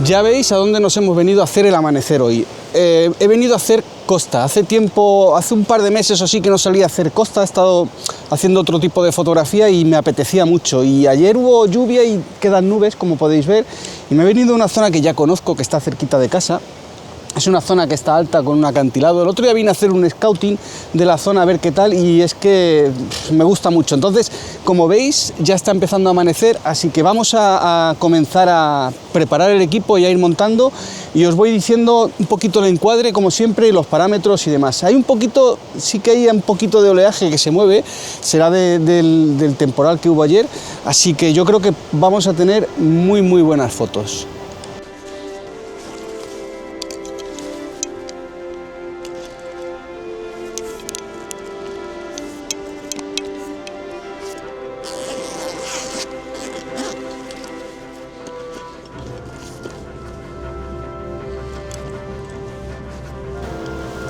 Ya veis a dónde nos hemos venido a hacer el amanecer hoy. He venido a hacer costa. Hace un par de meses o sí que no salía a hacer costa, he estado haciendo otro tipo de fotografía y me apetecía mucho. Y ayer hubo lluvia y quedan nubes, como podéis ver, y me he venido a una zona que ya conozco, que está cerquita de casa. Es una zona que está alta con un acantilado. El otro día vine a hacer un scouting de la zona a ver qué tal y es que me gusta mucho. Entonces, como veis, ya está empezando a amanecer, así que vamos a comenzar a preparar el equipo y a ir montando y os voy diciendo un poquito el encuadre, como siempre, y los parámetros y demás. Hay un poquito, sí que hay un poquito de oleaje que se mueve, será del temporal que hubo ayer, así que yo creo que vamos a tener muy buenas fotos.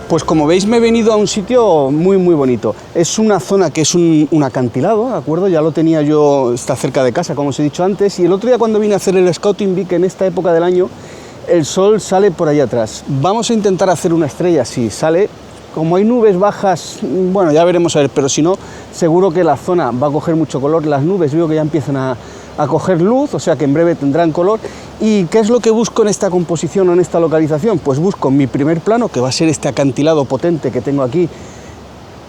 Pues como veis me he venido a un sitio muy bonito. Es una zona que es un acantilado, ¿de acuerdo? Ya lo tenía yo, está cerca de casa, como os he dicho antes, y el otro día cuando vine a hacer el scouting vi que en esta época del año el sol sale por ahí atrás. Vamos a intentar hacer una estrella, si sale. Como hay nubes bajas, bueno, ya veremos a ver, pero si no, seguro que la zona va a coger mucho color. Las nubes veo que ya empiezan a coger luz, o sea que en breve tendrán color. ¿Y qué es lo que busco en esta composición o en esta localización? Pues busco mi primer plano, que va a ser este acantilado potente que tengo aquí.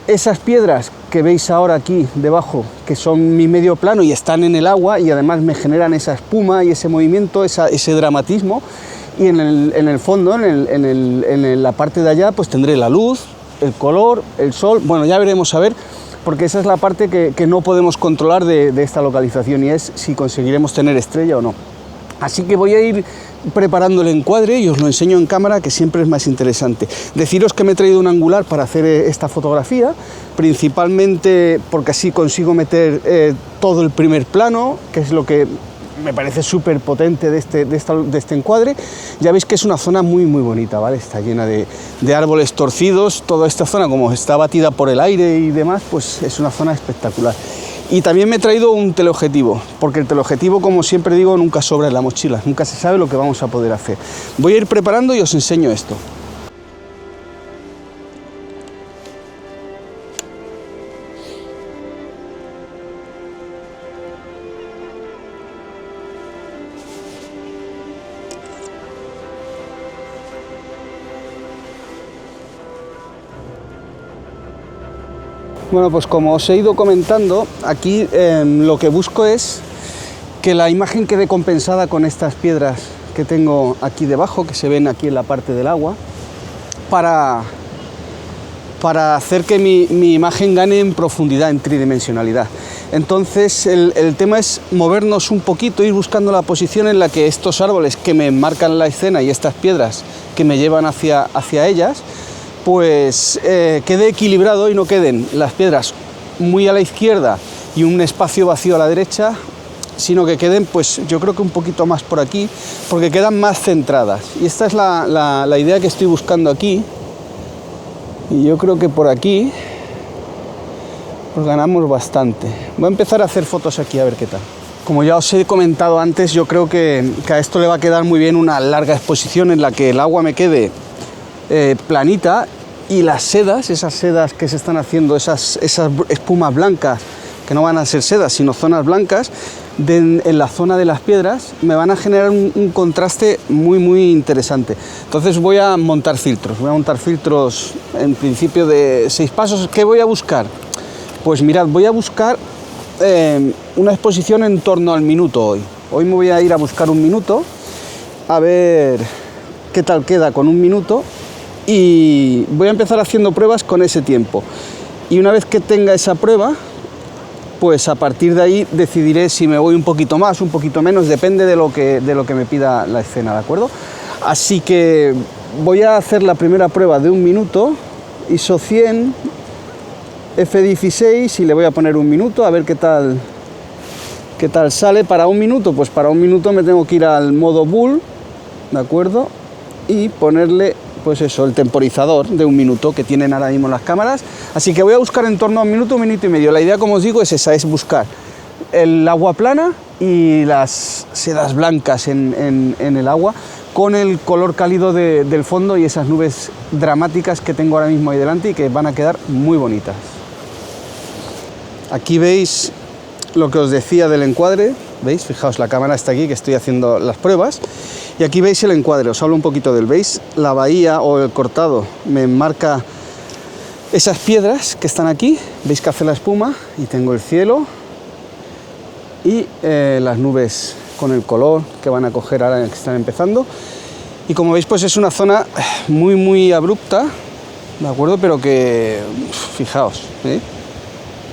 Esas piedras que veis ahora aquí debajo, que son mi medio plano y están en el agua y además me generan esa espuma y ese movimiento, ese dramatismo. Y en el fondo, en la parte de allá, pues tendré la luz, el color, el sol. Bueno, ya veremos a ver, porque esa es la parte que no podemos controlar de esta localización y es si conseguiremos tener estrella o no. Así que voy a ir preparando el encuadre y os lo enseño en cámara, que siempre es más interesante. Deciros que me he traído un angular para hacer esta fotografía, principalmente porque así consigo meter todo el primer plano, que es lo que me parece súper potente de este encuadre. Ya veis que es una zona muy bonita, ¿vale? Está llena de árboles torcidos. Toda esta zona, como está batida por el aire y demás, pues es una zona espectacular. Y también me he traído un teleobjetivo, porque el teleobjetivo, como siempre digo, nunca sobra en la mochila, nunca se sabe lo que vamos a poder hacer. Voy a ir preparando y os enseño esto. Bueno, pues como os he ido comentando, aquí lo que busco es que la imagen quede compensada con estas piedras que tengo aquí debajo, que se ven aquí en la parte del agua, para hacer que mi imagen gane en profundidad, en tridimensionalidad. Entonces el tema es movernos un poquito, ir buscando la posición en la que estos árboles que me marcan la escena y estas piedras que me llevan hacia ellas, pues quede equilibrado y no queden las piedras muy a la izquierda y un espacio vacío a la derecha, sino que queden, pues yo creo que un poquito más por aquí, porque quedan más centradas. Y esta es la idea que estoy buscando aquí, y yo creo que por aquí pues ganamos bastante. Voy a empezar a hacer fotos aquí a ver qué tal. Como ya os he comentado antes, yo creo que a esto le va a quedar muy bien una larga exposición en la que el agua me quede planita y las sedas, esas sedas que se están haciendo, esas espumas blancas, que no van a ser sedas sino zonas blancas, en la zona de las piedras, me van a generar un contraste muy interesante. Entonces voy a montar filtros en principio de 6 pasos. ¿Qué voy a buscar? Pues mirad, voy a buscar una exposición en torno al minuto hoy. Hoy me voy a ir a buscar un minuto, a ver qué tal queda con un minuto. Y voy a empezar haciendo pruebas con ese tiempo. Y una vez que tenga esa prueba, pues a partir de ahí decidiré si me voy un poquito más, un poquito menos, depende de lo que me pida la escena, ¿de acuerdo? Así que voy a hacer la primera prueba de un minuto, ISO 100, F16, y le voy a poner un minuto, a ver qué tal sale. Para un minuto, pues para un minuto me tengo que ir al modo Bull, ¿de acuerdo? Y ponerle, pues eso, el temporizador de un minuto que tienen ahora mismo las cámaras. Así que voy a buscar en torno a un minuto y medio. La idea, como os digo, es esa, es buscar el agua plana y las sedas blancas en el agua, con el color cálido del fondo y esas nubes dramáticas que tengo ahora mismo ahí delante y que van a quedar muy bonitas. Aquí veis lo que os decía del encuadre, ¿veis? Fijaos, la cámara está aquí, que estoy haciendo las pruebas, y aquí veis el encuadre, os hablo un poquito del, ¿veis? La bahía o el cortado me marca esas piedras que están aquí, veis que hace la espuma, y tengo el cielo y las nubes con el color que van a coger ahora que están empezando. Y como veis, pues es una zona muy abrupta, ¿de acuerdo? Pero que, fijaos, ¿eh?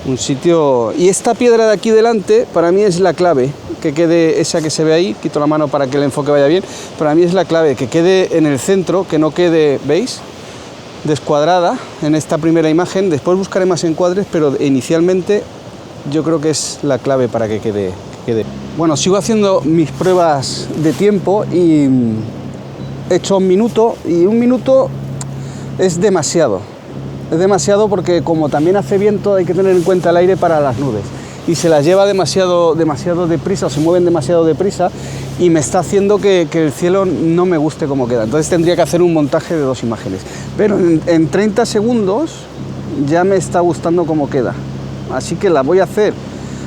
Un sitio... Y esta piedra de aquí delante, para mí es la clave, que quede esa que se ve ahí, quito la mano para que el enfoque vaya bien, para mí es la clave, que quede en el centro, que no quede, ¿veis?, descuadrada en esta primera imagen. Después buscaré más encuadres, pero inicialmente yo creo que es la clave para que quede. Bueno, sigo haciendo mis pruebas de tiempo y he hecho 1 minuto, y 1 minuto es demasiado. Es demasiado porque como también hace viento hay que tener en cuenta el aire para las nubes y se las lleva demasiado deprisa, o se mueven demasiado deprisa, y me está haciendo que el cielo no me guste como queda. Entonces tendría que hacer un montaje de 2 imágenes, pero en 30 segundos ya me está gustando como queda, así que la voy a hacer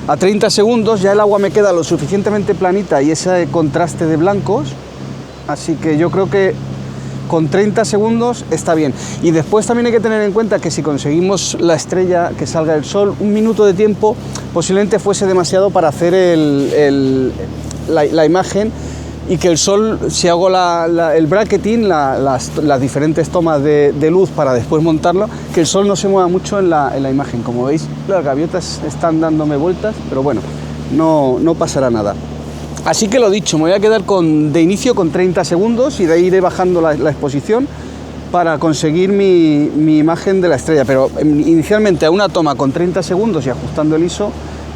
a 30 segundos. Ya el agua me queda lo suficientemente planita y ese contraste de blancos, así que yo creo que con 30 segundos está bien. Y después también hay que tener en cuenta que si conseguimos la estrella, que salga el sol, 1 minuto de tiempo posiblemente fuese demasiado para hacer la imagen, y que el sol, si hago el bracketing, las diferentes tomas de luz para después montarlo, que el sol no se mueva mucho en la imagen. Como veis, las gaviotas están dándome vueltas, pero bueno, no pasará nada. Así que lo dicho, me voy a quedar de inicio con 30 segundos y de ahí iré bajando la exposición para conseguir mi imagen de la estrella. Pero inicialmente a una toma con 30 segundos y ajustando el ISO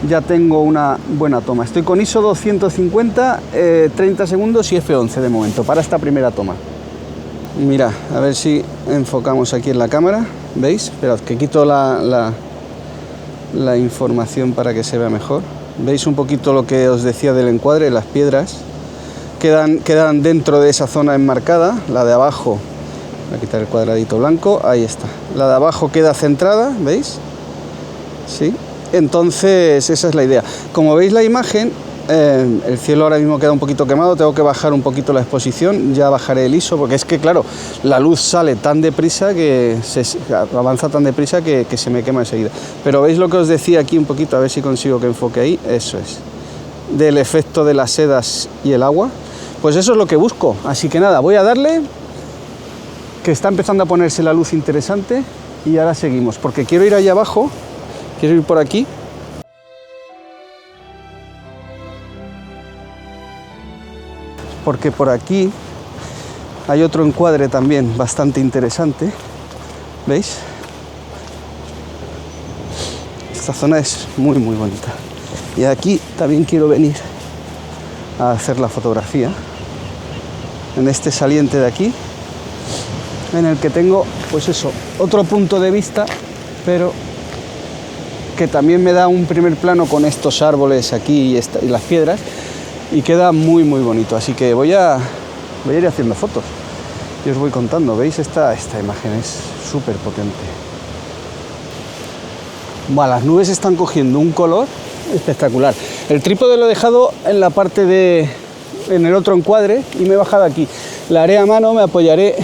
ya tengo una buena toma. Estoy con ISO 250, 30 segundos y F11 de momento para esta primera toma. Mira, a ver si enfocamos aquí en la cámara. ¿Veis? Esperad que quito la información para que se vea mejor. Veis un poquito lo que os decía del encuadre. Las piedras quedan dentro de esa zona enmarcada. La de abajo, voy a quitar el cuadradito blanco, ahí está. La de abajo queda centrada, ¿veis? Sí. Entonces esa es la idea. Como veis la imagen, el cielo ahora mismo queda un poquito quemado, tengo que bajar un poquito la exposición, ya bajaré el ISO, porque es que claro, la luz sale tan deprisa, avanza tan deprisa que se me quema enseguida. Pero veis lo que os decía aquí un poquito, a ver si consigo que enfoque ahí, eso es, del efecto de las sedas y el agua, pues eso es lo que busco. Así que nada, voy a darle, que está empezando a ponerse la luz interesante, y ahora seguimos, porque quiero ir allá abajo, quiero ir por aquí. Porque por aquí hay otro encuadre también bastante interesante, ¿veis? Esta zona es muy bonita. Y aquí también quiero venir a hacer la fotografía, en este saliente de aquí, en el que tengo, pues eso, otro punto de vista, pero que también me da un primer plano con estos árboles aquí y las piedras, y queda muy bonito. Así que voy a ir haciendo fotos y os voy contando. ¿Veis? Esta imagen es súper potente. Bueno, las nubes están cogiendo un color espectacular. El trípode lo he dejado en la parte en el otro encuadre, y me he bajado aquí. La haré a mano, me apoyaré,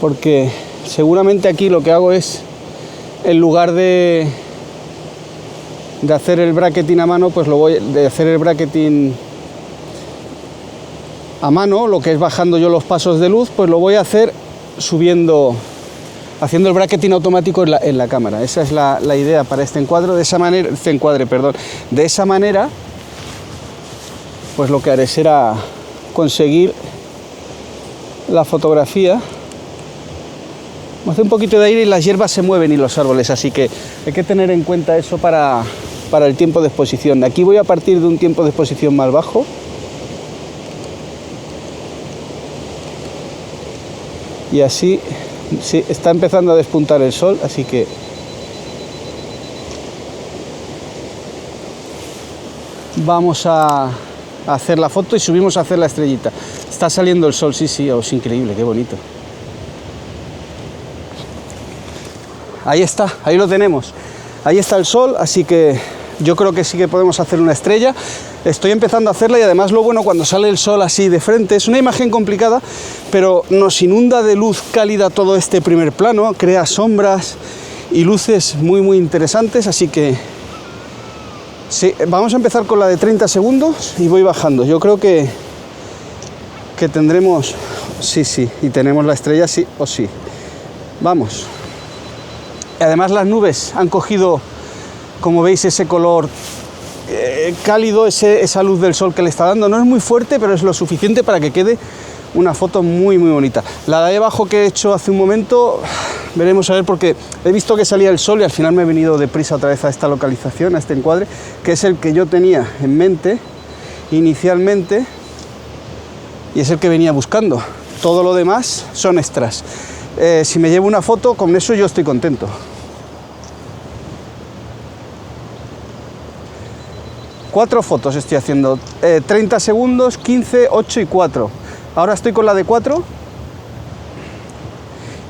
porque seguramente aquí lo que hago es, en lugar de hacer el bracketing a mano, pues de hacer el bracketing a mano, lo que es bajando yo los pasos de luz, pues lo voy a hacer haciendo el bracketing automático en la cámara. Esa es la idea para este encuadre. De esa manera, pues lo que haré será conseguir la fotografía. Hace un poquito de aire y las hierbas se mueven y los árboles, así que hay que tener en cuenta eso para el tiempo de exposición. De aquí voy a partir de un tiempo de exposición más bajo. Y así, sí, está empezando a despuntar el sol, así que vamos a hacer la foto y subimos a hacer la estrellita. Está saliendo el sol, sí, sí, oh, es increíble, qué bonito. Ahí está, ahí lo tenemos. Ahí está el sol, así que yo creo que sí que podemos hacer una estrella. Estoy empezando a hacerla y además lo bueno cuando sale el sol así de frente, es una imagen complicada, pero nos inunda de luz cálida todo este primer plano, crea sombras y luces muy muy interesantes, así que sí, vamos a empezar con la de 30 segundos y voy bajando. Yo creo que tendremos, sí, sí, y tenemos la estrella sí o sí. Vamos. Además las nubes han cogido, como veis, ese color cálido, esa luz del sol que le está dando. No es muy fuerte, pero es lo suficiente para que quede una foto muy muy bonita. La de abajo que he hecho hace un momento, veremos a ver, porque he visto que salía el sol y al final me he venido deprisa otra vez a esta localización, a este encuadre, que es el que yo tenía en mente inicialmente y es el que venía buscando. Todo lo demás son extras. Si me llevo una foto, con eso yo estoy contento. Cuatro fotos estoy haciendo, 30 segundos, 15, 8 y 4. Ahora estoy con la de 4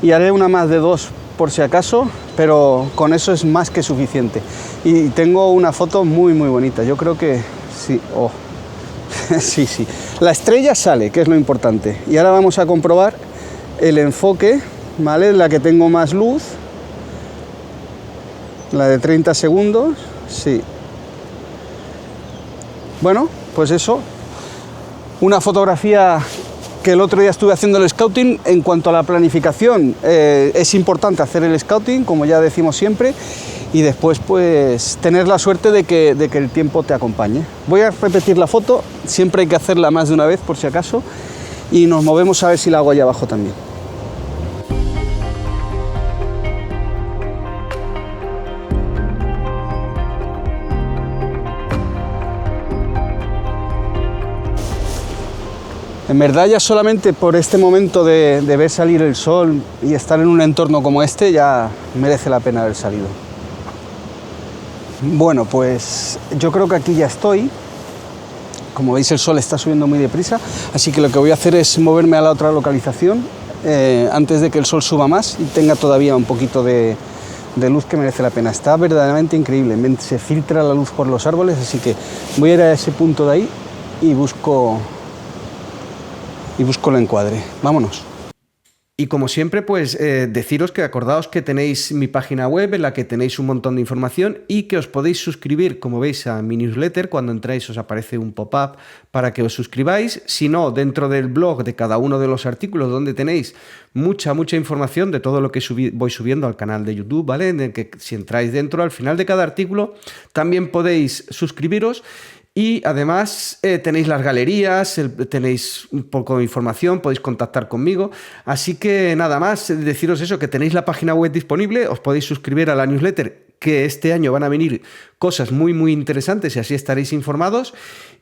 y haré una más de 2 por si acaso, pero con eso es más que suficiente. Y tengo una foto muy muy bonita, yo creo que sí. Oh. Sí, sí. La estrella sale, que es lo importante. Y ahora vamos a comprobar el enfoque, ¿vale? La que tengo más luz, la de 30 segundos, sí. Bueno, pues eso, una fotografía que el otro día estuve haciendo el scouting. En cuanto a la planificación, es importante hacer el scouting, como ya decimos siempre, y después pues tener la suerte de que el tiempo te acompañe. Voy a repetir la foto, siempre hay que hacerla más de una vez por si acaso, y nos movemos a ver si la hago allá abajo también. En verdad ya solamente por este momento de ver salir el sol y estar en un entorno como este ya merece la pena haber salido. Bueno, pues yo creo que aquí ya estoy. Como veis el sol está subiendo muy deprisa, así que lo que voy a hacer es moverme a la otra localización antes de que el sol suba más y tenga todavía un poquito de luz que merece la pena. Está verdaderamente increíble, se filtra la luz por los árboles, así que voy a ir a ese punto de ahí y busco el encuadre. Vámonos. Y como siempre, pues deciros que acordaos que tenéis mi página web en la que tenéis un montón de información y que os podéis suscribir, como veis, a mi newsletter. Cuando entráis os aparece un pop-up para que os suscribáis. Si no, dentro del blog de cada uno de los artículos, donde tenéis mucha información de todo lo que voy subiendo al canal de YouTube, ¿vale? En el que si entráis dentro, al final de cada artículo, también podéis suscribiros. Y además tenéis las galerías, tenéis un poco de información, podéis contactar conmigo. Así que nada más, deciros eso, que tenéis la página web disponible, os podéis suscribir a la newsletter, que este año van a venir cosas muy interesantes y así estaréis informados.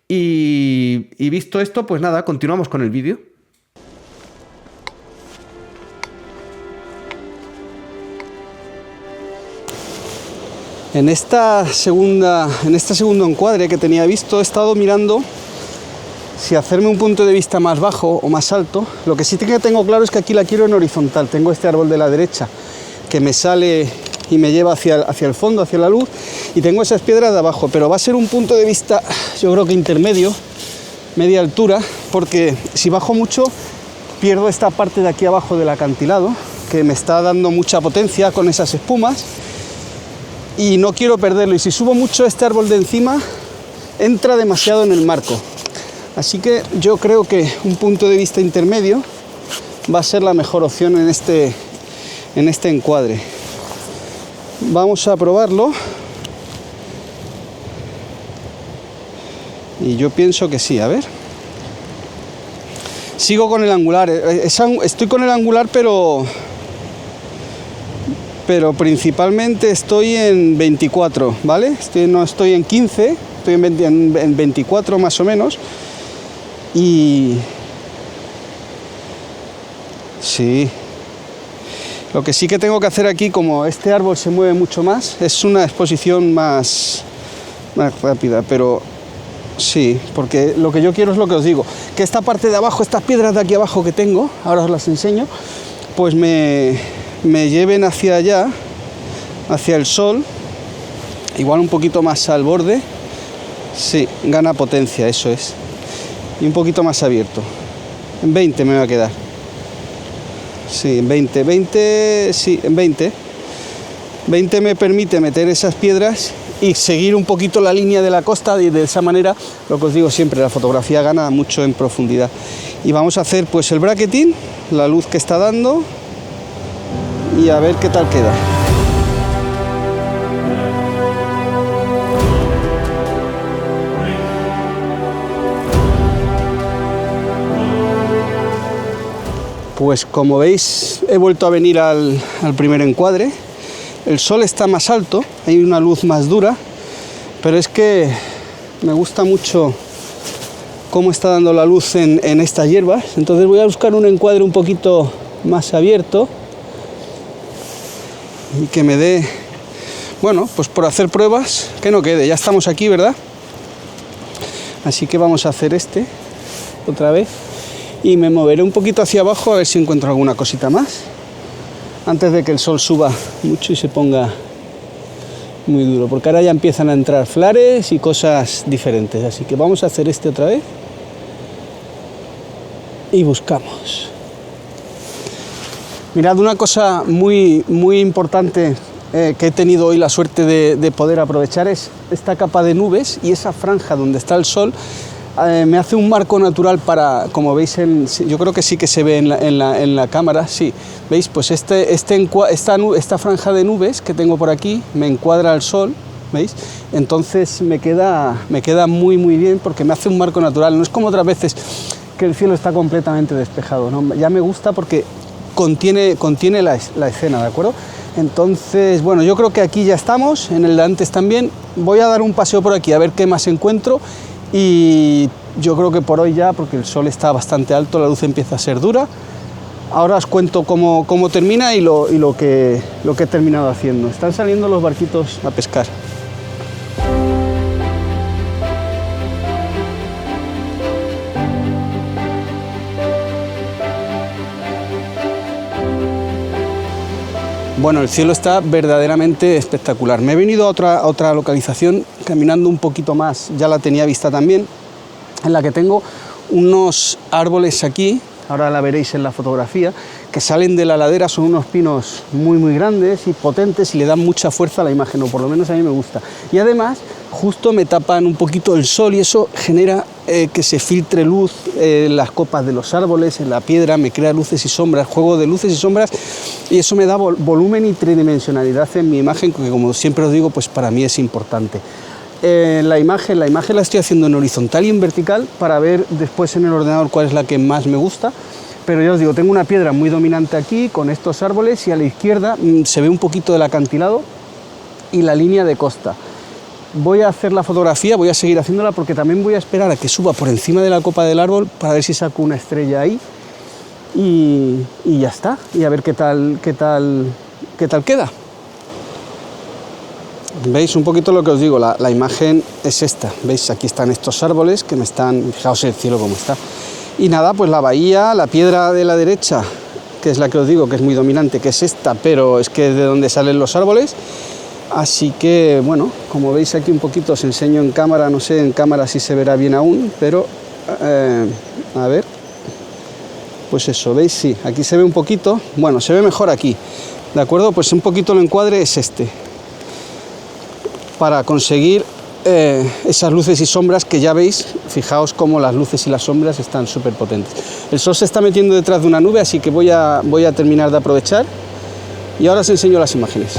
Y visto esto, pues nada, continuamos con el vídeo. En este segundo encuadre que tenía visto, he estado mirando si hacerme un punto de vista más bajo o más alto. Lo que sí que tengo claro es que aquí la quiero en horizontal. Tengo este árbol de la derecha que me sale y me lleva hacia el fondo, hacia la luz, y tengo esas piedras de abajo, pero va a ser un punto de vista, yo creo que intermedio, media altura, porque si bajo mucho pierdo esta parte de aquí abajo del acantilado, que me está dando mucha potencia con esas espumas, y no quiero perderlo, y si subo mucho este árbol de encima entra demasiado en el marco. Así que yo creo que un punto de vista intermedio va a ser la mejor opción en este encuadre. Vamos a probarlo y yo pienso que sí. A ver, sigo con el angular, estoy con el angular, pero principalmente estoy en 24, ¿vale? No estoy en 15, estoy en 24 más o menos. Y sí, lo que sí que tengo que hacer aquí, como este árbol se mueve mucho más, es una exposición más rápida, pero Sí, porque lo que yo quiero es lo que os digo, que esta parte de abajo, estas piedras de aquí abajo que tengo, ahora os las enseño, pues me lleven hacia allá, hacia el sol, igual un poquito más al borde, sí, gana potencia, eso es, y un poquito más abierto, en 20 me va a quedar, sí, en 20, sí, en 20 me permite meter esas piedras y seguir un poquito la línea de la costa, y de esa manera, lo que os digo siempre, la fotografía gana mucho en profundidad. Y vamos a hacer pues el bracketing, la luz que está dando, y a ver qué tal queda. Pues como veis, he vuelto a venir al primer encuadre. El sol está más alto, hay una luz más dura, pero es que me gusta mucho cómo está dando la luz en estas hierbas. Entonces voy a buscar un encuadre un poquito más abierto y que me dé, bueno, pues por hacer pruebas, que no quede. Ya estamos aquí, ¿verdad? Así que vamos a hacer este otra vez y me moveré un poquito hacia abajo a ver si encuentro alguna cosita más, antes de que el sol suba mucho y se ponga muy duro, porque ahora ya empiezan a entrar flares y cosas diferentes. Así que vamos a hacer este otra vez y buscamos. Mirad, una cosa muy importante que he tenido hoy la suerte de poder aprovechar es esta capa de nubes, y esa franja donde está el sol me hace un marco natural para, como veis, yo creo que sí que se ve en la cámara, sí, veis, pues esta franja de nubes que tengo por aquí me encuadra al sol, veis, entonces me queda muy bien, porque me hace un marco natural. No es como otras veces que el cielo está completamente despejado, ¿no? Ya me gusta porque contiene la escena, ¿de acuerdo? Entonces, bueno, yo creo que aquí ya estamos, en el de antes también. Voy a dar un paseo por aquí a ver qué más encuentro. Y yo creo que por hoy ya, porque el sol está bastante alto, la luz empieza a ser dura. Ahora os cuento cómo termina y lo que he terminado haciendo. Están saliendo los barquitos a pescar. Bueno, el cielo está verdaderamente espectacular. Me he venido a otra localización, caminando un poquito más, ya la tenía vista también, en la que tengo unos árboles aquí, ahora la veréis en la fotografía, que salen de la ladera. Son unos pinos muy grandes y potentes y le dan mucha fuerza a la imagen, o por lo menos a mí me gusta. Y además, justo me tapan un poquito el sol y eso genera que se filtre luz en las copas de los árboles, en la piedra, me crea luces y sombras, juego de luces y sombras, y eso me da volumen y tridimensionalidad en mi imagen, que como siempre os digo, pues para mí es importante. La imagen la estoy haciendo en horizontal y en vertical para ver después en el ordenador cuál es la que más me gusta. Pero ya os digo, tengo una piedra muy dominante aquí con estos árboles, y a la izquierda se ve un poquito del acantilado y la línea de costa. Voy a hacer la fotografía, voy a seguir haciéndola, porque también voy a esperar a que suba por encima de la copa del árbol para ver si saco una estrella ahí, y ya está, y a ver qué tal queda. Veis un poquito lo que os digo, la imagen es esta. Veis, aquí están estos árboles que me están, fijaos el cielo como está. Y nada, pues la bahía, la piedra de la derecha, que es la que os digo que es muy dominante, que es esta, pero es que es de donde salen los árboles. Así que, bueno, como veis aquí un poquito, os enseño en cámara, no sé en cámara si se verá bien aún, pero a ver, pues eso, ¿veis? Sí, aquí se ve un poquito, bueno, se ve mejor aquí, ¿de acuerdo? Pues un poquito el encuadre es este, para conseguir esas luces y sombras que ya veis. Fijaos cómo las luces y las sombras están súper potentes. El sol se está metiendo detrás de una nube, así que voy a terminar de aprovechar y ahora os enseño las imágenes.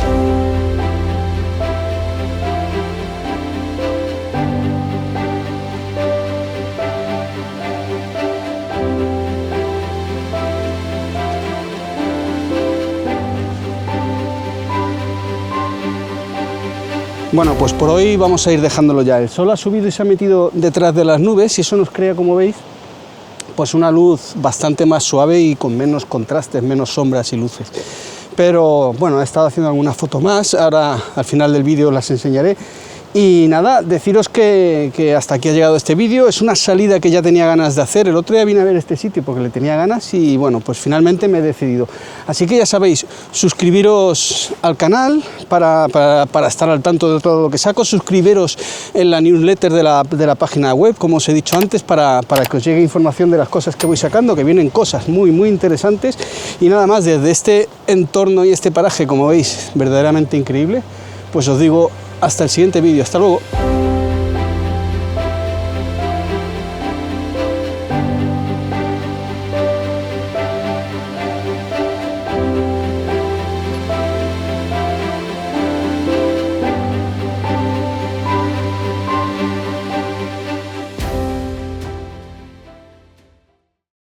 Bueno, pues por hoy vamos a ir dejándolo ya. El sol ha subido y se ha metido detrás de las nubes, y eso nos crea, como veis, pues una luz bastante más suave y con menos contrastes, menos sombras y luces. Pero bueno, he estado haciendo alguna foto más, ahora al final del vídeo las enseñaré. Y nada, deciros que hasta aquí ha llegado este vídeo. Es una salida que ya tenía ganas de hacer. El otro día vine a ver este sitio porque le tenía ganas y bueno, pues finalmente me he decidido. Así que ya sabéis, suscribiros al canal para estar al tanto de todo lo que saco, suscribiros en la newsletter de la página web, como os he dicho antes, para que os llegue información de las cosas que voy sacando, que vienen cosas muy interesantes. Y nada más, desde este entorno y este paraje, como veis, verdaderamente increíble, pues os digo hasta el siguiente vídeo. Hasta luego.